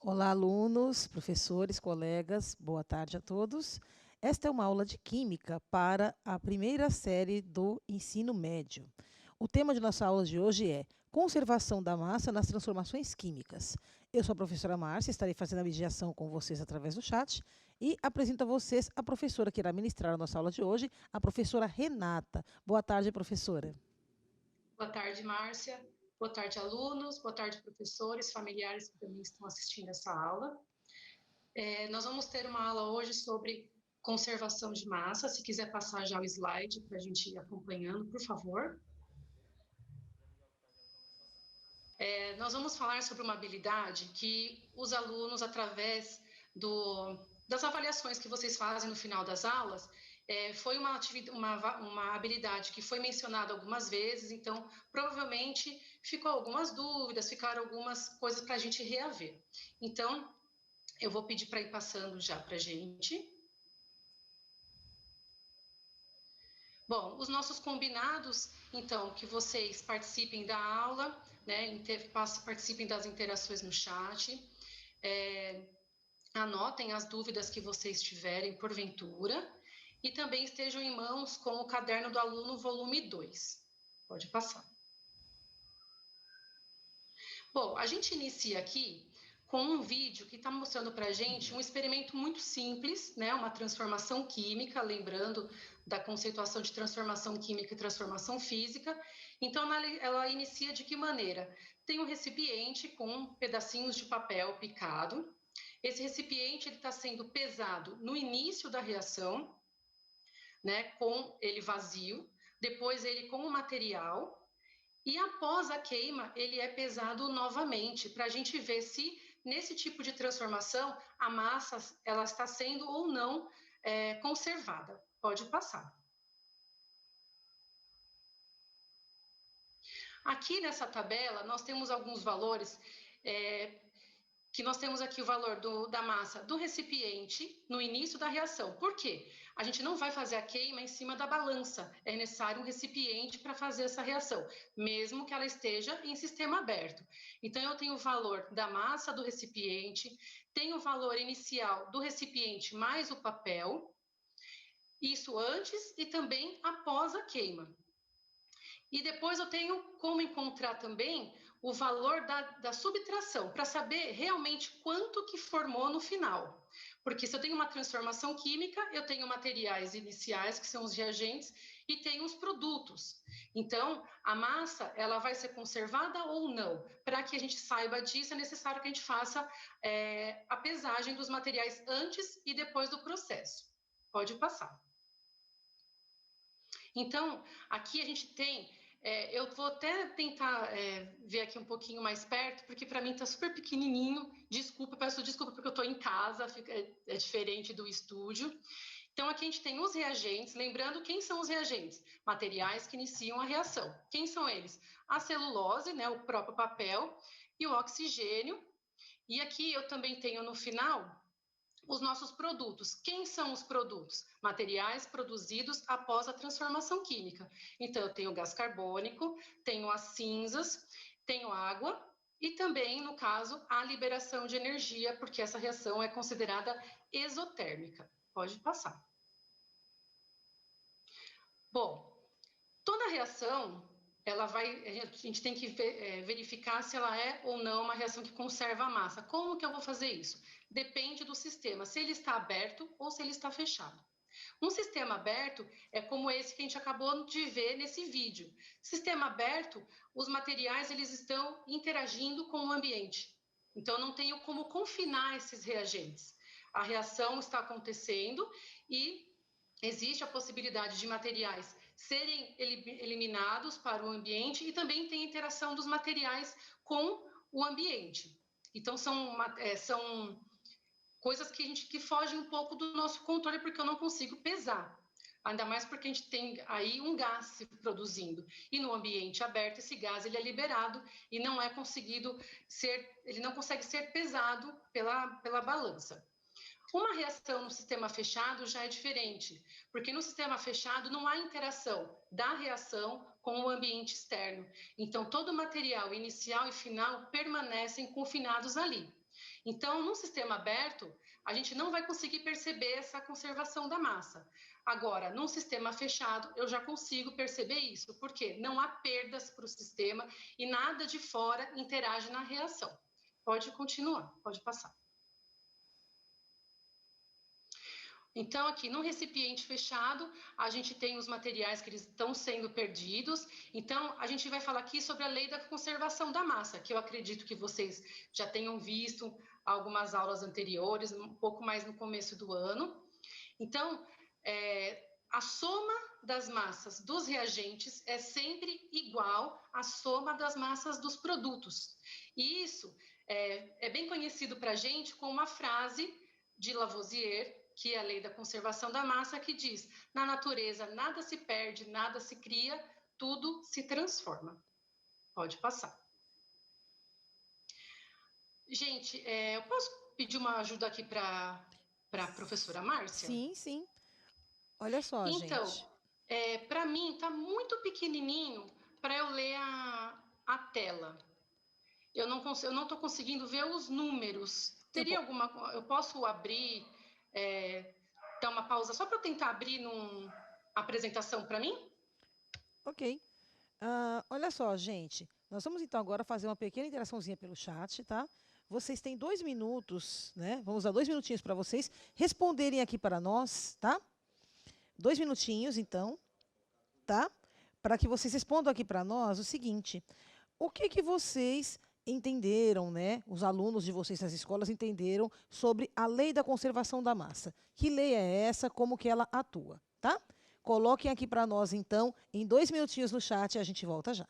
Olá, alunos, professores, colegas, boa tarde a todos. Esta é uma aula de Química para a primeira série do ensino médio. O tema de nossa aula de hoje é Conservação da massa nas transformações químicas. Eu sou a professora Márcia, estarei fazendo a mediação com vocês através do chat e apresento a vocês a professora que irá ministrar a nossa aula de hoje, a professora Renata. Boa tarde, professora. Boa tarde, Márcia. Boa tarde, alunos. Boa tarde, professores, familiares que também estão assistindo essa aula. Nós vamos ter uma aula hoje sobre conservação de massa. Se quiser passar já o slide para a gente ir acompanhando, por favor. Nós vamos falar sobre uma habilidade que os alunos, através das avaliações que vocês fazem no final das aulas, foi uma habilidade que foi mencionada algumas vezes, então provavelmente ficou algumas dúvidas, ficaram algumas coisas para a gente reaver. Então, eu vou pedir para ir passando já para a gente. Bom, os nossos combinados, então, que vocês participem da aula, né, participem das interações no chat, anotem as dúvidas que vocês tiverem porventura, e também estejam em mãos com o caderno do aluno volume 2. Pode passar. Bom, a gente inicia aqui com um vídeo que está mostrando para a gente um experimento muito simples, né? Uma transformação química, lembrando da conceituação de transformação química e transformação física. Então, ela inicia de que maneira? Tem um recipiente com pedacinhos de papel picado. Esse recipiente está sendo pesado no início da reação, né? Com ele vazio, depois ele com o material, e após a queima, ele é pesado novamente, para a gente ver se, nesse tipo de transformação, a massa ela está sendo ou não conservada. Pode passar. Aqui nessa tabela, nós temos alguns valores, que nós temos aqui o valor da massa do recipiente no início da reação. Por quê? A gente não vai fazer a queima em cima da balança. É necessário um recipiente para fazer essa reação, mesmo que ela esteja em sistema aberto. Então, eu tenho o valor da massa do recipiente, tenho o valor inicial do recipiente mais o papel, isso antes e também após a queima. E depois eu tenho como encontrar também o valor da subtração, para saber realmente quanto que formou no final. Porque se eu tenho uma transformação química, eu tenho materiais iniciais, que são os reagentes, e tenho os produtos. Então, a massa, ela vai ser conservada ou não? Para que a gente saiba disso, é necessário que a gente faça a pesagem dos materiais antes e depois do processo. Pode passar. Então, aqui a gente tem... eu vou até tentar ver aqui um pouquinho mais perto, porque para mim está super pequenininho. Desculpa, peço desculpa porque eu estou em casa, é diferente do estúdio. Então, aqui a gente tem os reagentes. Lembrando, quem são os reagentes? Materiais que iniciam a reação. Quem são eles? A celulose, né, o próprio papel, e o oxigênio. E aqui eu também tenho no final os nossos produtos. Quem são os produtos? Materiais produzidos após a transformação química. Então, eu tenho gás carbônico, tenho as cinzas, tenho água e também, no caso, a liberação de energia, porque essa reação é considerada exotérmica. Pode passar. Bom, toda reação, a gente tem que verificar se ela é ou não uma reação que conserva a massa. Como que eu vou fazer isso? Depende do sistema, se ele está aberto ou se ele está fechado. Um sistema aberto é como esse que a gente acabou de ver nesse vídeo. Sistema aberto, os materiais eles estão interagindo com o ambiente. Então, não tenho como confinar esses reagentes. A reação está acontecendo e existe a possibilidade de materiais serem eliminados para o ambiente e também tem interação dos materiais com o ambiente. Então, são coisas que fogem um pouco do nosso controle, porque eu não consigo pesar. Ainda mais porque a gente tem aí um gás se produzindo. E no ambiente aberto, esse gás ele é liberado e não é conseguido ele não consegue ser pesado pela balança. Uma reação no sistema fechado já é diferente, porque no sistema fechado não há interação da reação com o ambiente externo. Então, todo o material inicial e final permanecem confinados ali. Então, num sistema aberto, a gente não vai conseguir perceber essa conservação da massa. Agora, num sistema fechado, eu já consigo perceber isso, porque não há perdas para o sistema e nada de fora interage na reação. Pode continuar, pode passar. Então, aqui no recipiente fechado, a gente tem os materiais que eles estão sendo perdidos. Então, a gente vai falar aqui sobre a lei da conservação da massa, que eu acredito que vocês já tenham visto algumas aulas anteriores, um pouco mais no começo do ano. Então, a soma das massas dos reagentes é sempre igual à soma das massas dos produtos. E isso é bem conhecido para a gente com uma frase de Lavoisier, que é a lei da conservação da massa, que diz: na natureza nada se perde, nada se cria, tudo se transforma. Pode passar. Gente, eu posso pedir uma ajuda aqui para a professora Márcia? Sim, sim. Olha só, então, gente. Para mim, está muito pequenininho para eu ler a tela. Eu não estou conseguindo ver os números. Teria alguma... Eu posso abrir, dar uma pausa só para eu tentar abrir a apresentação para mim? Ok. Olha só, gente. Nós vamos então agora fazer uma pequena interaçãozinha pelo chat, tá? Vocês têm 2 minutos, né? Vamos dar 2 minutinhos para vocês responderem aqui para nós, tá? 2 minutinhos, então, tá? Para que vocês respondam aqui para nós o seguinte: o que vocês entenderam, né? Os alunos de vocês nas escolas entenderam sobre a lei da conservação da massa. Que lei é essa? Como que ela atua, tá? Coloquem aqui para nós, então, em 2 minutinhos no chat e a gente volta já.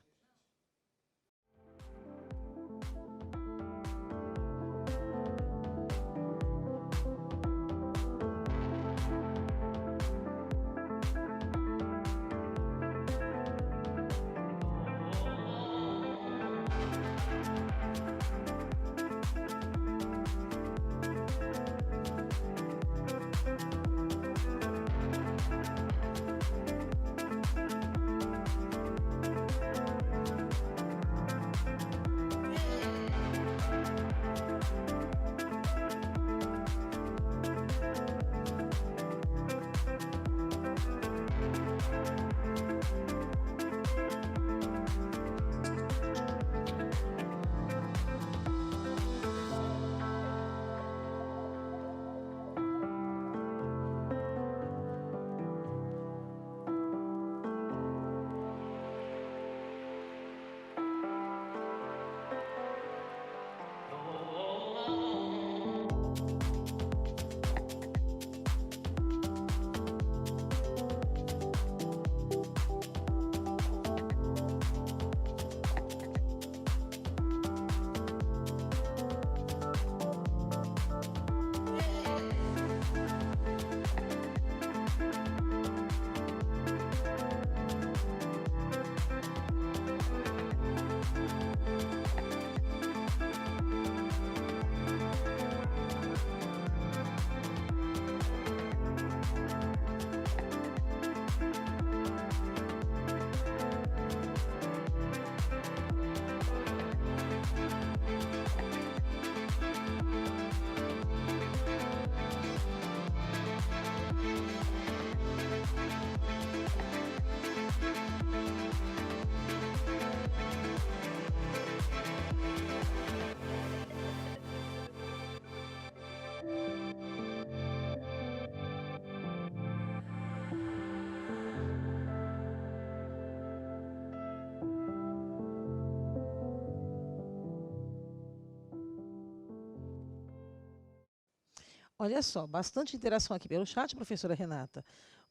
Olha só, bastante interação aqui pelo chat, professora Renata.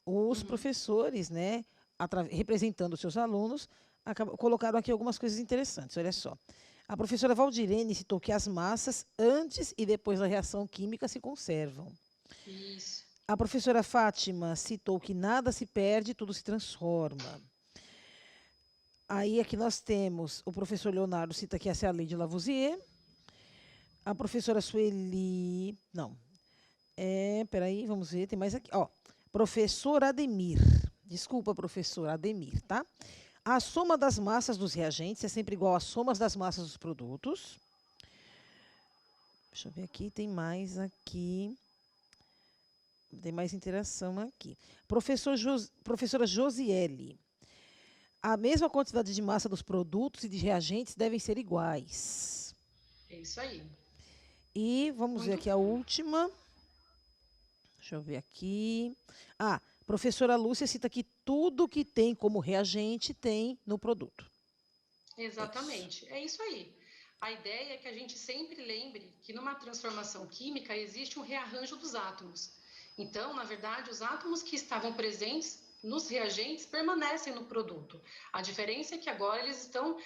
Os professores, né, representando os seus alunos, colocaram aqui algumas coisas interessantes. Olha só. A professora Valdirene citou que as massas, antes e depois da reação química, se conservam. Isso. A professora Fátima citou que nada se perde, tudo se transforma. Aí aqui nós temos, o professor Leonardo cita que essa é a lei de Lavoisier. A professora Sueli... Não. Peraí, vamos ver, tem mais aqui. Ó, professor Ademir. Desculpa, professor Ademir, tá? A soma das massas dos reagentes é sempre igual à soma das massas dos produtos. Deixa eu ver aqui, tem mais aqui. Tem mais interação aqui. Professora Josiele. A mesma quantidade de massa dos produtos e de reagentes devem ser iguais. É isso aí. E vamos ver Muito aqui a última. Deixa eu ver aqui. Professora Lúcia cita que tudo que tem como reagente tem no produto. Exatamente, é isso aí. A ideia é que a gente sempre lembre que numa transformação química existe um rearranjo dos átomos. Então, na verdade, os átomos que estavam presentes nos reagentes permanecem no produto. A diferença é que agora eles estão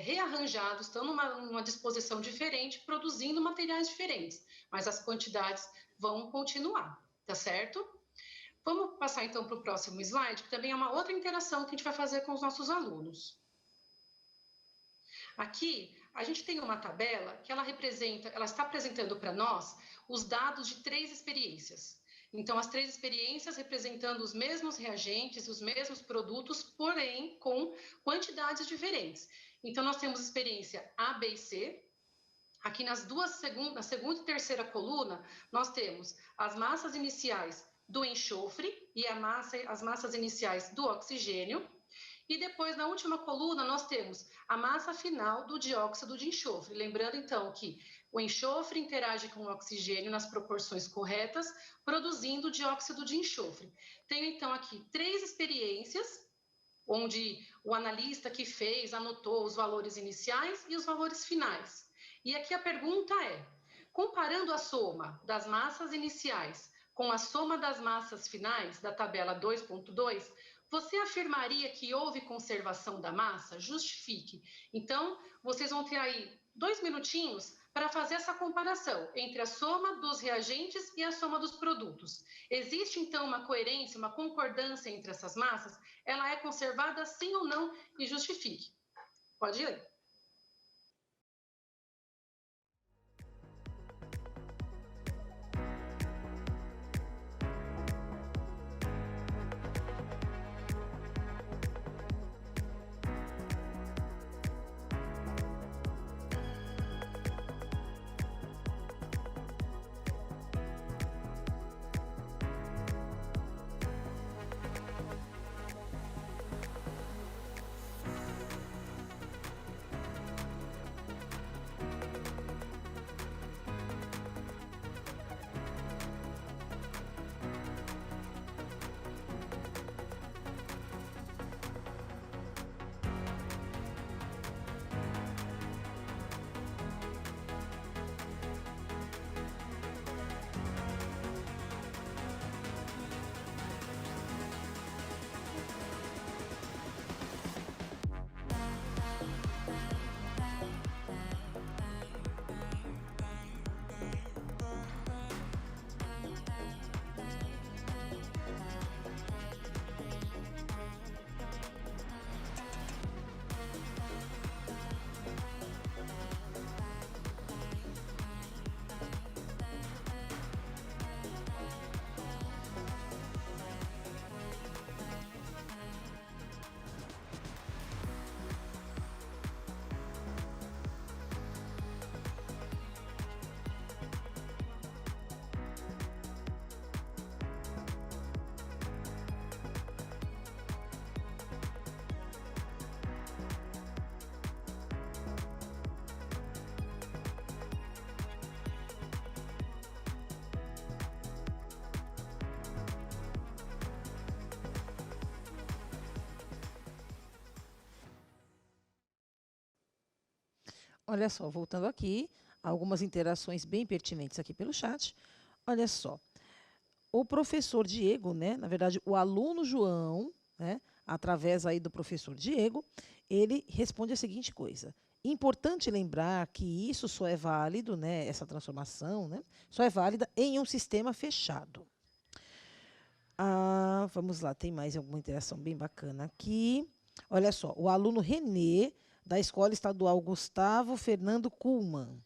rearranjados, estão numa disposição diferente, produzindo materiais diferentes, mas as quantidades vão continuar, tá certo? Vamos passar então para o próximo slide, que também é uma outra interação que a gente vai fazer com os nossos alunos. Aqui, a gente tem uma tabela que ela está apresentando para nós os dados de 3 experiências. Então, as 3 experiências representando os mesmos reagentes, os mesmos produtos, porém com quantidades diferentes. Então, nós temos experiência A, B e C. Aqui na segunda e terceira coluna, nós temos as massas iniciais do enxofre e as massas iniciais do oxigênio. E depois, na última coluna, nós temos a massa final do dióxido de enxofre. Lembrando, então, que o enxofre interage com o oxigênio nas proporções corretas, produzindo dióxido de enxofre. Tenho, então, aqui 3 experiências, onde o analista que fez anotou os valores iniciais e os valores finais. E aqui a pergunta é, comparando a soma das massas iniciais com a soma das massas finais da tabela 2.2, você afirmaria que houve conservação da massa? Justifique. Então, vocês vão ter aí 2 minutinhos para fazer essa comparação entre a soma dos reagentes e a soma dos produtos. Existe, então, uma coerência, uma concordância entre essas massas? Ela é conservada, sim ou não? E justifique. Pode ir. Olha só, voltando aqui, algumas interações bem pertinentes aqui pelo chat. Olha só, o professor Diego, né, na verdade, o aluno João, né, através aí do professor Diego, ele responde a seguinte coisa. Importante lembrar que isso só é válido, né, essa transformação, né, só é válida em um sistema fechado. Vamos lá, tem mais alguma interação bem bacana aqui. Olha só, o aluno Renê, da Escola Estadual Gustavo Fernando Kuhlmann,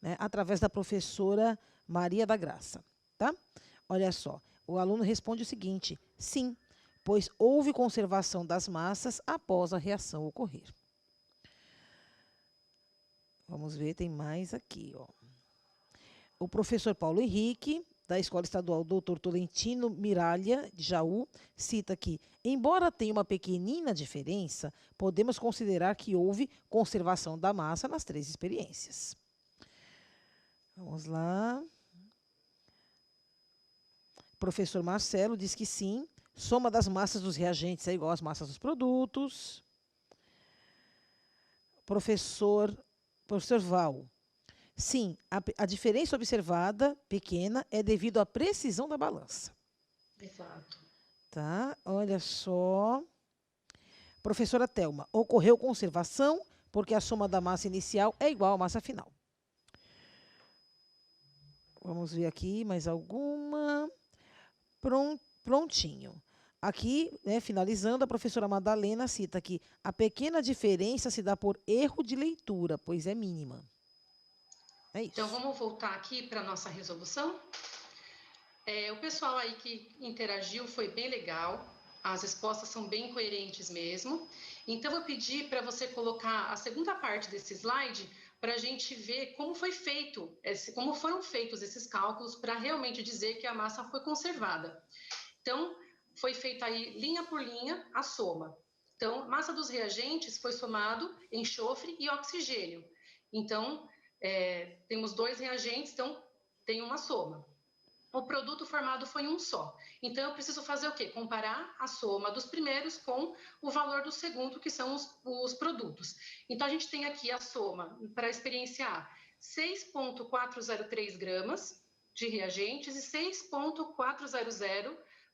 né, através da professora Maria da Graça. Tá? Olha só, o aluno responde o seguinte, sim, pois houve conservação das massas após a reação ocorrer. Vamos ver, tem mais aqui. Ó. O professor Paulo Henrique, da Escola Estadual Dr. Tolentino Miralha, de Jaú, cita que, embora tenha uma pequenina diferença, podemos considerar que houve conservação da massa nas 3 experiências. Vamos lá. O professor Marcelo diz que sim, soma das massas dos reagentes é igual às massas dos produtos. Professor Val. Sim, a diferença observada, pequena, é devido à precisão da balança. Exato. Tá, olha só. Professora Thelma, ocorreu conservação porque a soma da massa inicial é igual à massa final. Vamos ver aqui mais alguma. Prontinho. Aqui, né, finalizando, a professora Madalena cita que a pequena diferença se dá por erro de leitura, pois é mínima. É isso. Então, vamos voltar aqui para a nossa resolução. O pessoal aí que interagiu foi bem legal, as respostas são bem coerentes mesmo. Então, eu pedi para você colocar a segunda parte desse slide para a gente ver como foi feito, como foram feitos esses cálculos para realmente dizer que a massa foi conservada. Então, foi feita aí linha por linha a soma. Então, massa dos reagentes foi somado enxofre e oxigênio. Então, temos 2 reagentes, então tem uma soma. O produto formado foi um só. Então, eu preciso fazer o quê? Comparar a soma dos primeiros com o valor do segundo, que são os produtos. Então, a gente tem aqui a soma, para a experiência A, 6,403 gramas de reagentes e 6,400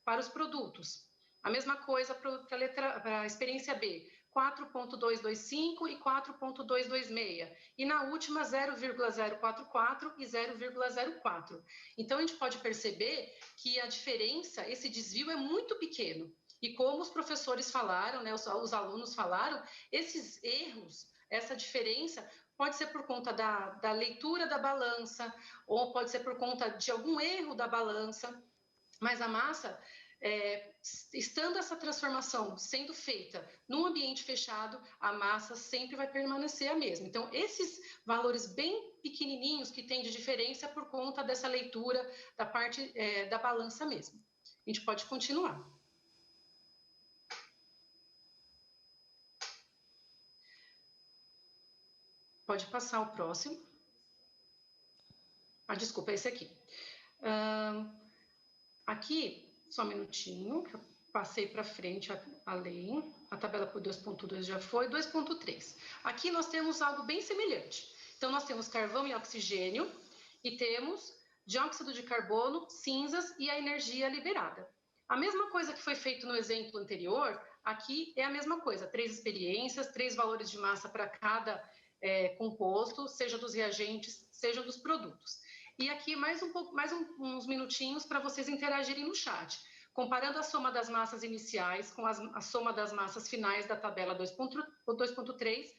para os produtos. A mesma coisa para a experiência B, 4,225 e 4,226. E na última, 0,044 e 0,04. Então, a gente pode perceber que a diferença, esse desvio é muito pequeno. E como os professores falaram, né, os alunos falaram, esses erros, essa diferença pode ser por conta da leitura da balança, ou pode ser por conta de algum erro da balança, mas a massa... estando essa transformação sendo feita num ambiente fechado, a massa sempre vai permanecer a mesma. Então, esses valores bem pequenininhos que tem de diferença é por conta dessa leitura da parte da balança mesmo. A gente pode continuar. Pode passar o próximo. Desculpa, esse aqui. Aqui... Só um minutinho, que eu passei para frente além. A tabela por 2.2 já foi. 2.3. Aqui nós temos algo bem semelhante. Então, nós temos carvão e oxigênio e temos dióxido de carbono, cinzas e a energia liberada. A mesma coisa que foi feito no exemplo anterior, aqui é a mesma coisa. 3 experiências, 3 valores de massa para cada composto, seja dos reagentes, seja dos produtos. E aqui mais uns minutinhos para vocês interagirem no chat. Comparando a soma das massas iniciais com a soma das massas finais da tabela 2.3,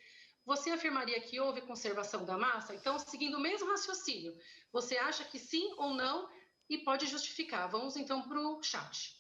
você afirmaria que houve conservação da massa? Então, seguindo o mesmo raciocínio, você acha que sim ou não e pode justificar. Vamos então para o chat.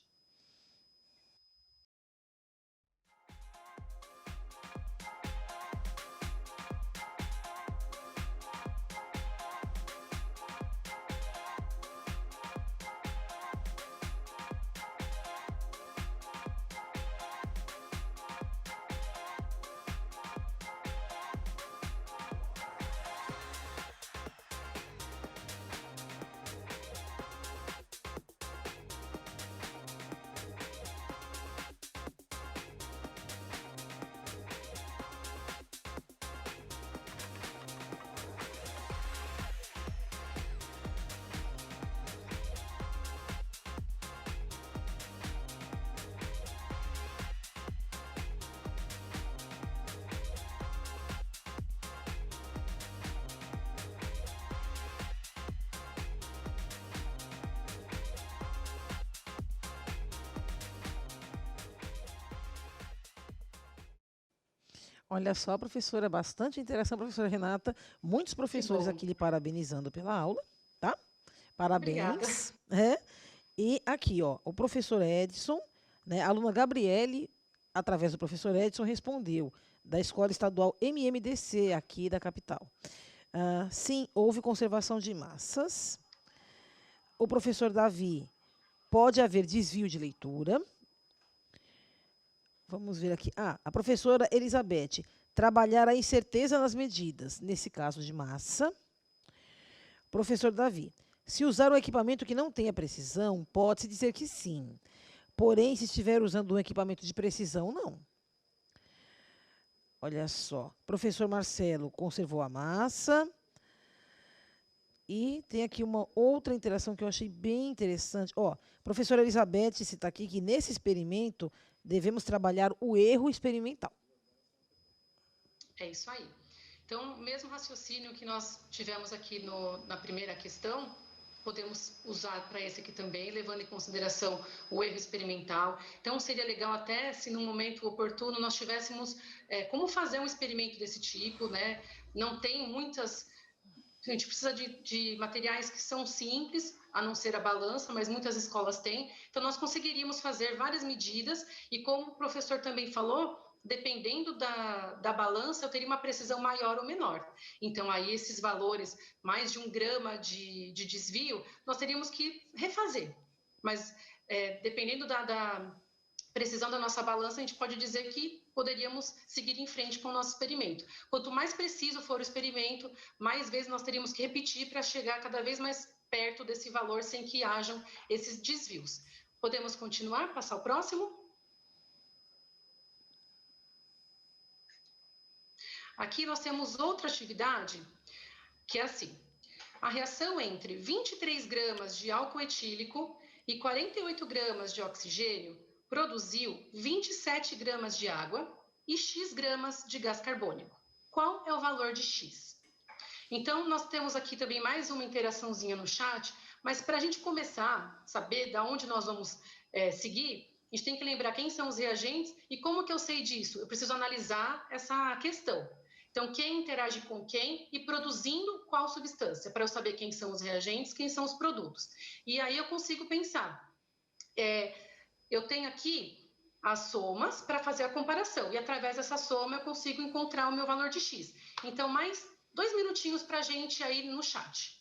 Olha só, professora, bastante interação, professora Renata. Muitos professores aqui lhe parabenizando pela aula, tá? Parabéns. E aqui, ó, o professor Edson, né, a aluna Gabriele, através do professor Edson, respondeu, da Escola Estadual MMDC, aqui da capital. Sim, houve conservação de massas. O professor Davi, pode haver desvio de leitura. Vamos ver aqui. A professora Elizabeth, trabalhar a incerteza nas medidas, nesse caso de massa. Professor Davi, se usar um equipamento que não tenha precisão, pode-se dizer que sim. Porém, se estiver usando um equipamento de precisão, não. Olha só. Professor Marcelo conservou a massa. E tem aqui uma outra interação que eu achei bem interessante. Professora Elizabeth cita aqui que nesse experimento devemos trabalhar o erro experimental. É isso aí. Então, o mesmo raciocínio que nós tivemos aqui na primeira questão, podemos usar para esse aqui também, levando em consideração o erro experimental. Então, seria legal até se num momento oportuno nós tivéssemos como fazer um experimento desse tipo, né? Não tem muitas... A gente precisa de materiais que são simples, a não ser a balança, mas muitas escolas têm. Então, nós conseguiríamos fazer várias medidas e, como o professor também falou, dependendo da balança, eu teria uma precisão maior ou menor. Então, aí, esses valores, mais de 1 grama de desvio, nós teríamos que refazer. Mas, dependendo da precisão da nossa balança, a gente pode dizer que poderíamos seguir em frente com o nosso experimento. Quanto mais preciso for o experimento, mais vezes nós teríamos que repetir para chegar cada vez mais perto desse valor sem que hajam esses desvios. Podemos continuar? Passar ao próximo? Aqui nós temos outra atividade, que é assim. A reação entre 23 gramas de álcool etílico e 48 gramas de oxigênio produziu 27 gramas de água e X gramas de gás carbônico. Qual é o valor de X? Então, nós temos aqui também mais uma interaçãozinha no chat, mas para a gente começar a saber de onde nós vamos seguir, a gente tem que lembrar quem são os reagentes e como que eu sei disso? Eu preciso analisar essa questão. Então, quem interage com quem e produzindo qual substância, para eu saber quem são os reagentes, quem são os produtos. E aí eu consigo pensar... eu tenho aqui as somas para fazer a comparação. E através dessa soma eu consigo encontrar o meu valor de X. Então, mais 2 minutinhos para a gente aí no chat.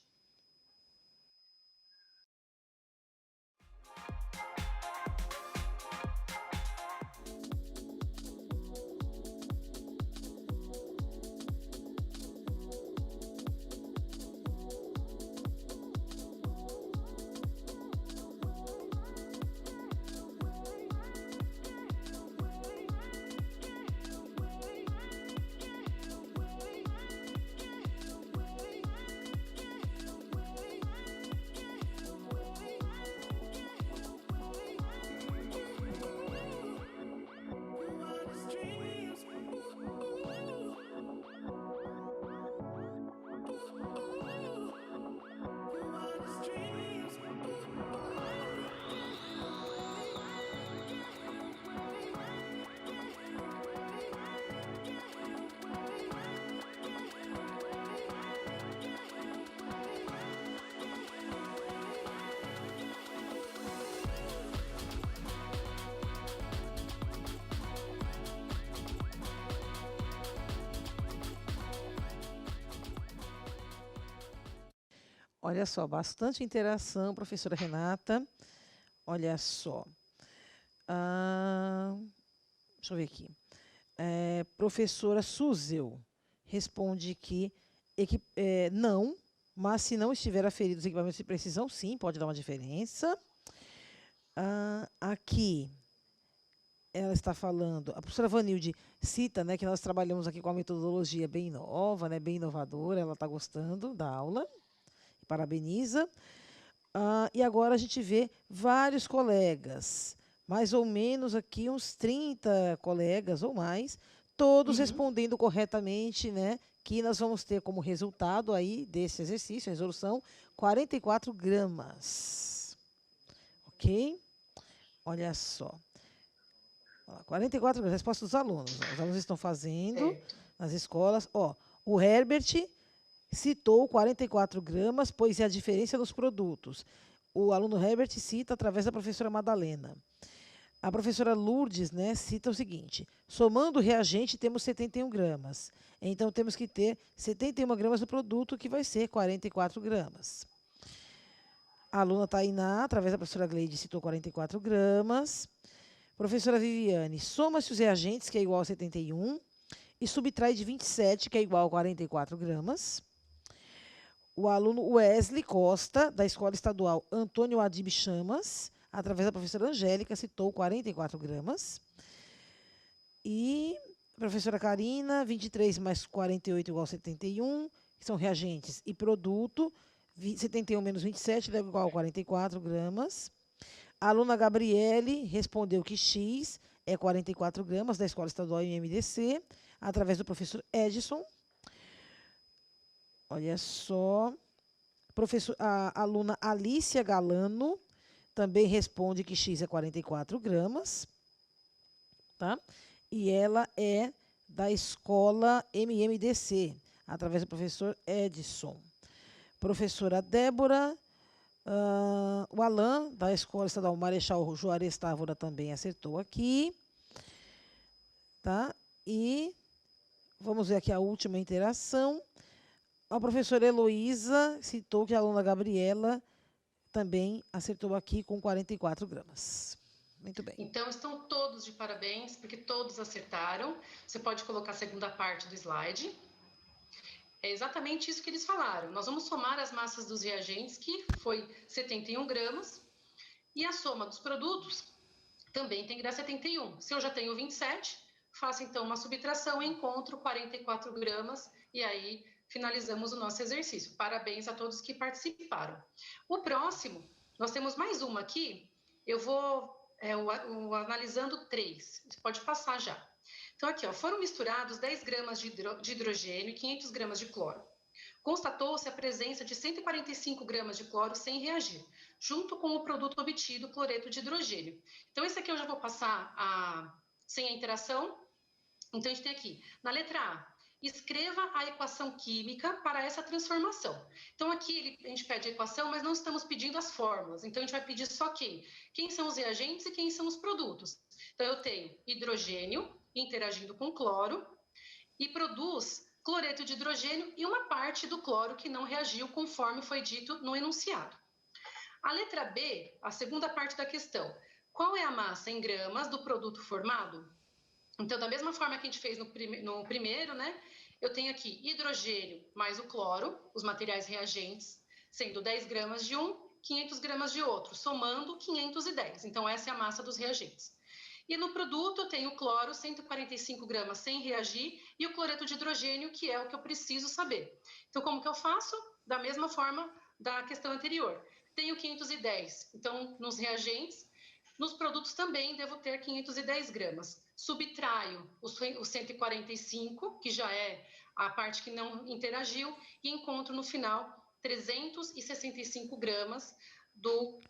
Olha só, bastante interação, professora Renata. Olha só. Deixa eu ver aqui. Professora Suzel responde que não, mas se não estiver aferido os equipamentos de precisão, sim, pode dar uma diferença. Aqui, ela está falando, a professora Vanilde cita, né, que nós trabalhamos aqui com a metodologia bem nova, né, bem inovadora, ela está gostando da aula. Parabeniza. E agora a gente vê vários colegas, mais ou menos aqui uns 30 colegas ou mais, todos respondendo corretamente, né? Que nós vamos ter como resultado aí desse exercício, a resolução, 44 gramas. Ok? Olha só. 44 gramas, resposta dos alunos. Os alunos estão fazendo nas escolas. O Herbert citou 44 gramas, pois é a diferença dos produtos. O aluno Herbert cita através da professora Madalena. A professora Lourdes, né, cita o seguinte: somando o reagente, temos 71 gramas. Então, temos que ter 71 gramas do produto, que vai ser 44 gramas. A aluna Tainá, através da professora Gleide, citou 44 gramas. Professora Viviane, soma-se os reagentes, que é igual a 71, e subtrai de 27, que é igual a 44 gramas. O aluno Wesley Costa, da Escola Estadual Antônio Adib Chamas, através da professora Angélica, citou 44 gramas. E a professora Karina, 23 mais 48 igual a 71, que são reagentes e produto. 71 menos 27 é igual a 44 gramas. A aluna Gabriele respondeu que X é 44 gramas, da Escola Estadual MMDC, através do professor Edson. Olha só. A aluna Alicia Galano também responde que X é 44 gramas. Tá? E ela é da Escola MMDC, através do professor Edson. Professora Débora, o Alain, da Escola Estadual Marechal Juarez Távora, também acertou aqui. Tá? E vamos ver aqui a última interação. A professora Heloísa citou que a aluna Gabriela também acertou aqui com 44 gramas. Muito bem. Então, estão todos de parabéns, porque todos acertaram. Você pode colocar a segunda parte do slide. É exatamente isso que eles falaram. Nós vamos somar as massas dos reagentes, que foi 71 gramas, e a soma dos produtos também tem que dar 71. Se eu já tenho 27, faço então uma subtração e encontro 44 gramas, e aí finalizamos o nosso exercício. Parabéns a todos que participaram. O próximo, nós temos mais uma aqui, eu vou analisando 3, você pode passar já. Então aqui, ó, foram misturados 10 gramas de hidrogênio e 500 gramas de cloro. Constatou-se a presença de 145 gramas de cloro sem reagir, junto com o produto obtido, cloreto de hidrogênio. Então esse aqui eu já vou passar sem a interação. Então a gente tem aqui, na letra A, escreva a equação química para essa transformação. Então aqui a gente pede a equação, mas não estamos pedindo as fórmulas. Então a gente vai pedir só quem são os reagentes e quem são os produtos. Então eu tenho hidrogênio interagindo com cloro e produz cloreto de hidrogênio e uma parte do cloro que não reagiu conforme foi dito no enunciado. A letra B, a segunda parte da questão. Qual é a massa em gramas do produto formado? Então, da mesma forma que a gente fez no primeiro, né? Eu tenho aqui hidrogênio mais o cloro, os materiais reagentes, sendo 10 gramas de um, 500 gramas de outro, somando 510. Então, essa é a massa dos reagentes. E no produto eu tenho o cloro, 145 gramas sem reagir, e o cloreto de hidrogênio, que é o que eu preciso saber. Então, como que eu faço? Da mesma forma da questão anterior. Tenho 510, então, nos reagentes. Nos produtos também devo ter 510 gramas. Subtraio os 145, que já é a parte que não interagiu, e encontro no final 365 gramas do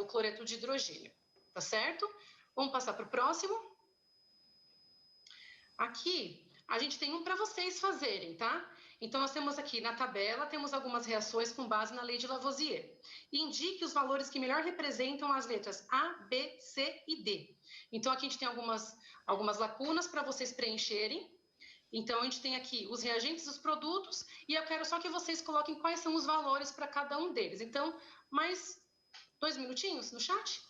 cloreto de hidrogênio. Tá certo? Vamos passar para o próximo. Aqui, a gente tem um para vocês fazerem, tá? Então, nós temos aqui na tabela, temos algumas reações com base na lei de Lavoisier. Indique os valores que melhor representam as letras A, B, C e D. Então, aqui a gente tem algumas lacunas para vocês preencherem. Então, a gente tem aqui os reagentes dos produtos e eu quero só que vocês coloquem quais são os valores para cada um deles. Então, mais 2 minutinhos no chat?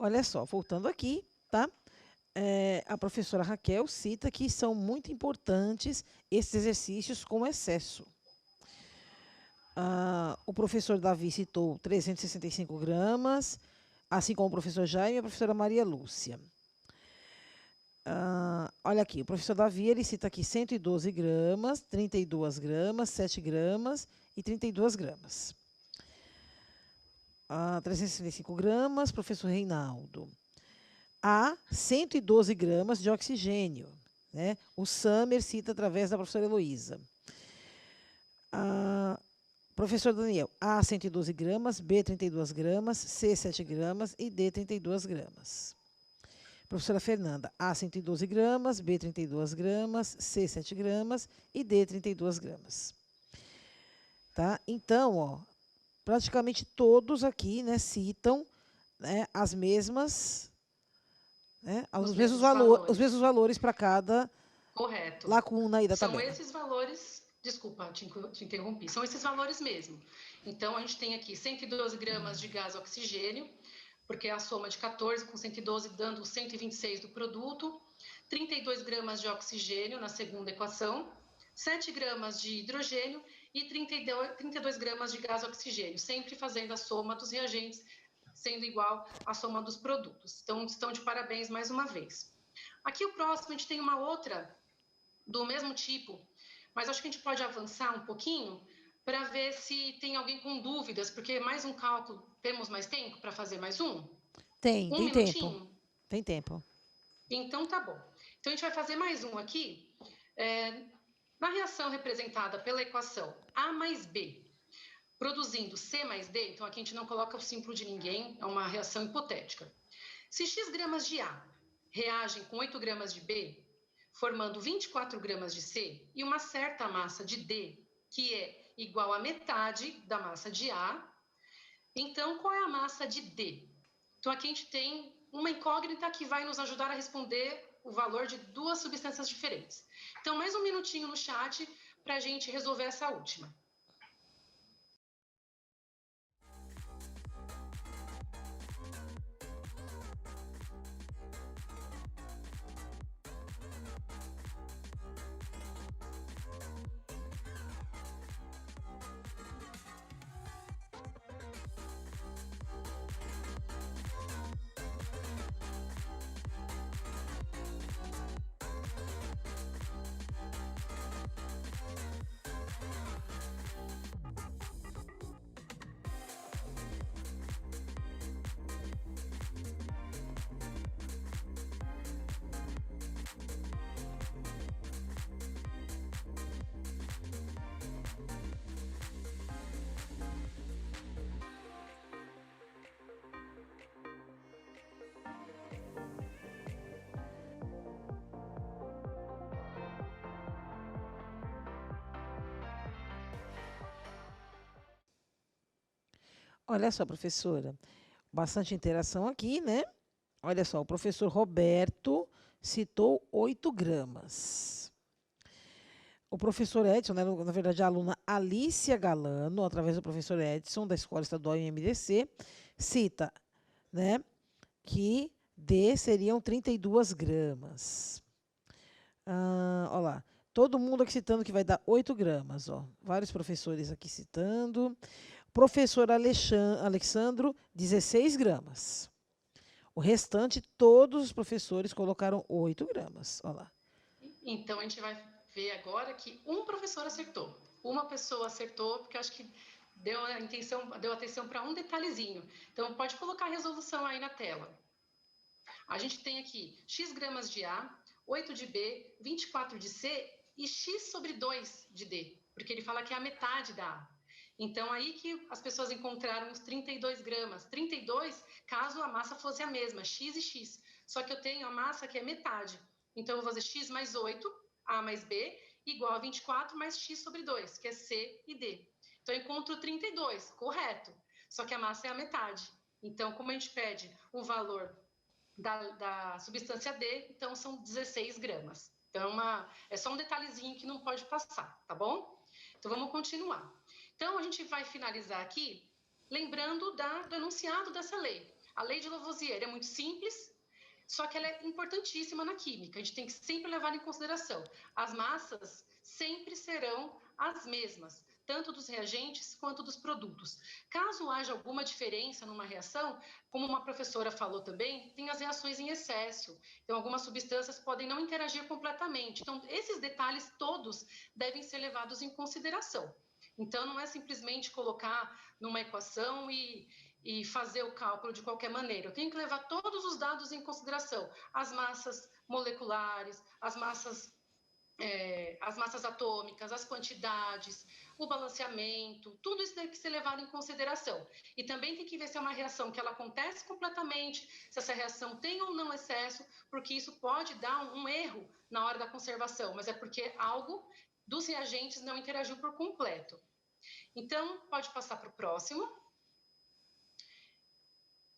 Olha só, voltando aqui, tá? A professora Raquel cita que são muito importantes esses exercícios com excesso. O professor Davi citou 365 gramas, assim como o professor Jaime e a professora Maria Lúcia. Olha aqui, o professor Davi, ele cita aqui 112 gramas, 32 gramas, 7 gramas e 32 gramas. 365 gramas, professor Reinaldo. Há 112 gramas de oxigênio, né? O Summer cita através da professora Heloísa. Professor Daniel, A 112 gramas, B 32 gramas, C 7 gramas e D 32 gramas. Professora Fernanda, A 112 gramas, B 32 gramas, C 7 gramas e D 32 gramas. Tá? Então, ó, praticamente todos aqui, né, citam, né, as mesmas, né, os mesmos valores para cada Correto. lacuna aí da São tabela. esses valores, desculpa, te interrompi, são esses valores mesmo. Então, a gente tem aqui 112 gramas de gás oxigênio, porque é a soma de 14 com 112, dando 126 do produto, 32 gramas de oxigênio na segunda equação, 7 gramas de hidrogênio e 32 gramas de gás oxigênio, sempre fazendo a soma dos reagentes, sendo igual à soma dos produtos. Então, estão de parabéns mais uma vez. Aqui o próximo, a gente tem uma outra do mesmo tipo, mas acho que a gente pode avançar um pouquinho para ver se tem alguém com dúvidas, porque mais um cálculo, temos mais tempo para fazer mais um? Tem Minutinho? tempo. Tem tempo. Então, tá bom. Então, a gente vai fazer mais um aqui. Na reação representada pela equação A mais B, produzindo C mais D, então aqui a gente não coloca o símbolo de ninguém, é uma reação hipotética. Se X gramas de A reagem com 8 gramas de B, formando 24 gramas de C e uma certa massa de D, que é igual à metade da massa de A, então qual é a massa de D? Então aqui a gente tem uma incógnita que vai nos ajudar a responder o valor de duas substâncias diferentes. Então, mais um minutinho no chat para a gente resolver essa última. Olha só, professora, bastante interação aqui, né? Olha só, o professor Roberto citou 8 gramas. O professor Edson, né, na verdade, a aluna Alicia Galano, através do professor Edson, da Escola Estadual IMDC, cita, né, que D seriam 32 gramas. Olha lá, todo mundo aqui citando que vai dar 8 gramas. Ó. Vários professores aqui citando. Professor Alexandro, 16 gramas. O restante, todos os professores colocaram 8 gramas. Olha lá. Então, a gente vai ver agora que um professor acertou. Uma pessoa acertou, porque acho que deu atenção para um detalhezinho. Então, pode colocar a resolução aí na tela. A gente tem aqui X gramas de A, 8 de B, 24 de C e X sobre 2 de D, porque ele fala que é a metade da A. Então, aí que as pessoas encontraram os 32 gramas. 32, caso a massa fosse a mesma, X e X. Só que eu tenho a massa que é metade. Então, eu vou fazer X mais 8, A mais B, igual a 24 mais X sobre 2, que é C e D. Então, eu encontro 32, correto. Só que a massa é a metade. Então, como a gente pede o valor da substância D, então são 16 gramas. Então, é só um detalhezinho que não pode passar, tá bom? Então, vamos continuar. Então, a gente vai finalizar aqui lembrando do enunciado dessa lei. A lei de Lavoisier é muito simples, só que ela é importantíssima na química. A gente tem que sempre levar em consideração. As massas sempre serão as mesmas, tanto dos reagentes quanto dos produtos. Caso haja alguma diferença numa reação, como uma professora falou também, tem as reações em excesso. Então, algumas substâncias podem não interagir completamente. Então, esses detalhes todos devem ser levados em consideração. Então, não é simplesmente colocar numa equação e fazer o cálculo de qualquer maneira. Eu tenho que levar todos os dados em consideração. As massas moleculares, as massas atômicas, as quantidades, o balanceamento, tudo isso tem que ser levado em consideração. E também tem que ver se é uma reação que ela acontece completamente, se essa reação tem ou não excesso, porque isso pode dar um erro na hora da conservação, mas é porque algo dos reagentes não interagiu por completo. Então, pode passar para o próximo.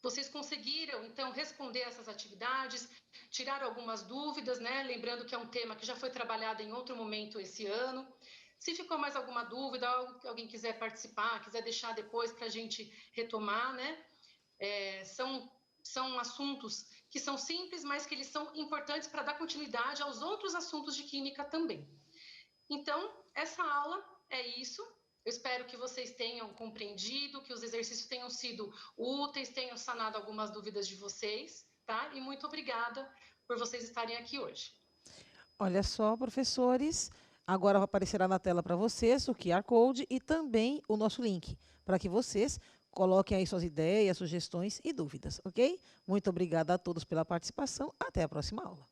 Vocês conseguiram, então, responder essas atividades, tirar algumas dúvidas, né? Lembrando que é um tema que já foi trabalhado em outro momento esse ano. Se ficou mais alguma dúvida, algo que alguém quiser participar, quiser deixar depois para a gente retomar, né? São assuntos que são simples, mas que eles são importantes para dar continuidade aos outros assuntos de química também. Então, essa aula é isso. Eu espero que vocês tenham compreendido, que os exercícios tenham sido úteis, tenham sanado algumas dúvidas de vocês, tá? E muito obrigada por vocês estarem aqui hoje. Olha só, professores, agora aparecerá na tela para vocês o QR Code e também o nosso link, para que vocês coloquem aí suas ideias, sugestões e dúvidas, ok? Muito obrigada a todos pela participação. Até a próxima aula.